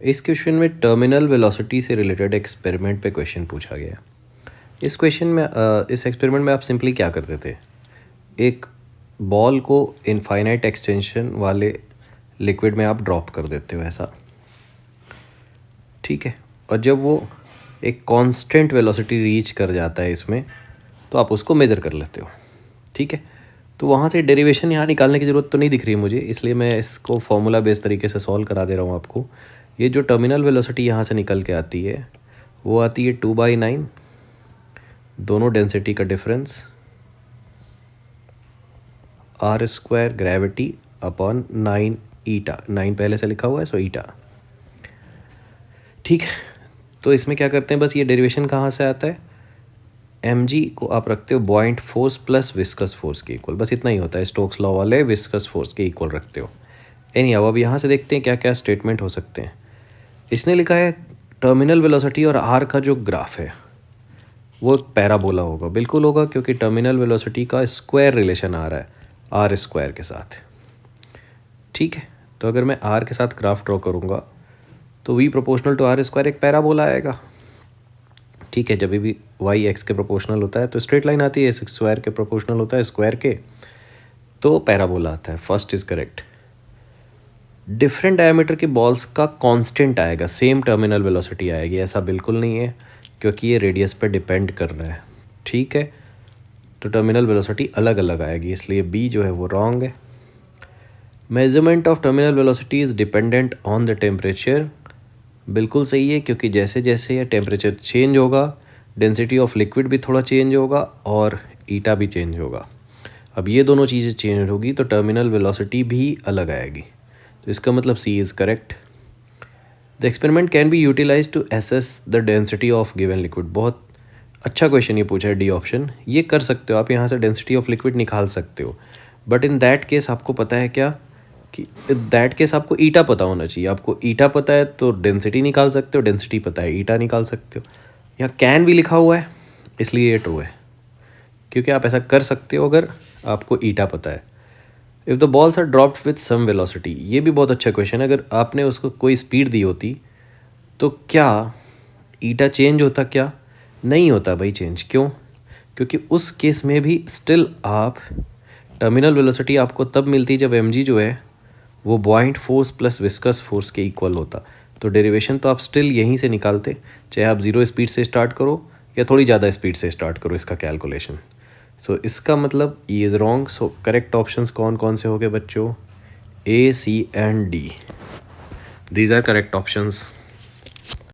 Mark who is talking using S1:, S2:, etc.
S1: इस क्वेश्चन में terminal velocity से रिलेटेड एक्सपेरिमेंट पे क्वेश्चन पूछा गया है। इस क्वेश्चन में इस एक्सपेरिमेंट में आप सिंपली क्या करते थे, एक बॉल को इनफाइनाइट एक्सटेंशन वाले लिक्विड में आप ड्रॉप कर देते हो ऐसा, ठीक है। और जब वो एक कांस्टेंट वेलोसिटी रीच कर जाता है इसमें, तो आप उसको मेज़र कर लेते हो, ठीक है। तो वहाँ से डेरिवेशन यहाँ निकालने की ज़रूरत तो नहीं दिख रही है मुझे, इसलिए मैं इसको फॉर्मूला बेस्ड तरीके से सॉल्व करा दे रहा हूँ आपको। ये जो टर्मिनल वेलोसिटी यहाँ से निकल के आती है वो आती है 2/9, दोनों डेंसिटी का डिफरेंस, r² ग्रेविटी अपॉन 9 ईटा, 9 पहले से लिखा हुआ है सो ईटा, ठीक है। तो इसमें क्या करते हैं, बस ये डेरिवेशन कहाँ से आता है, mg को आप रखते हो बॉइंट फोर्स प्लस विस्कस फोर्स के इक्वल, बस इतना ही होता है, स्टोक्स लॉ वाले विस्कस फोर्स के इक्वल रखते हो। एनी अब यहाँ से देखते हैं क्या क्या स्टेटमेंट हो सकते हैं। इसने लिखा है टर्मिनल वेलोसिटी और r का जो ग्राफ है वो एक पैराबोला होगा, बिल्कुल होगा, क्योंकि टर्मिनल वेलोसिटी का स्क्वायर रिलेशन आ रहा है r² के साथ, ठीक है। तो अगर मैं r के साथ ग्राफ ड्रॉ करूँगा तो v प्रोपोर्शनल टू r² एक पैराबोला आएगा, ठीक है। जब भी y x के प्रोपोर्शनल होता है तो स्ट्रेट लाइन आती है, x² के प्रोपोर्शनल होता है स्क्वायर के, तो पैराबोला आता है। First is correct. Different diameter के बॉल्स का कांस्टेंट आएगा, सेम टर्मिनल वेलोसिटी आएगी, ऐसा बिल्कुल नहीं है, क्योंकि ये रेडियस पे डिपेंड कर रहा है, ठीक है। तो टर्मिनल वेलोसिटी अलग अलग आएगी, इसलिए बी जो है वो रॉन्ग है। Measurement of terminal velocity is dependent on the temperature, बिल्कुल सही है, क्योंकि जैसे जैसे ये टेम्परेचर चेंज होगा डेंसिटी ऑफ लिक्विड भी थोड़ा चेंज होगा और ईटा भी चेंज होगा। अब ये दोनों चीज़ें चेंज होगी तो टर्मिनल वेलोसिटी भी अलग आएगी, तो इसका मतलब C is correct. The experiment can be utilize to assess the density of given liquid, बहुत अच्छा क्वेश्चन ये पूछा है, डी ऑप्शन। ये कर सकते हो आप, यहाँ से डेंसिटी ऑफ लिक्विड निकाल सकते हो, बट इन दैट केस आपको पता है क्या कि दैट केस आपको ईटा पता होना चाहिए। आपको ईटा पता है तो डेंसिटी निकाल सकते हो, डेंसिटी पता है ईटा निकाल सकते हो। यहाँ कैन भी लिखा हुआ है इसलिए ये ट्रू है, क्योंकि आप ऐसा कर सकते हो अगर आपको ईटा पता है। If the balls are dropped with some velocity, ये भी बहुत अच्छा क्वेश्चन है। अगर आपने उसको कोई स्पीड दी होती तो क्या ईटा चेंज होता, क्या नहीं होता भाई चेंज, क्यों? क्योंकि उस केस में भी स्टिल आप टर्मिनल वेलोसिटी आपको तब मिलती जब mg जो है वो बॉइंट फोर्स प्लस विस्कस फोर्स के इक्वल होता। तो डेरिवेशन तो आप स्टिल यहीं से निकालते, चाहे आप 0 स्पीड से स्टार्ट करो या थोड़ी ज़्यादा स्पीड से स्टार्ट करो इसका कैलकुलेशन। सो इसका मतलब E is wrong. So correct options कौन कौन से हो गए बच्चों, A, C and D, these are correct options.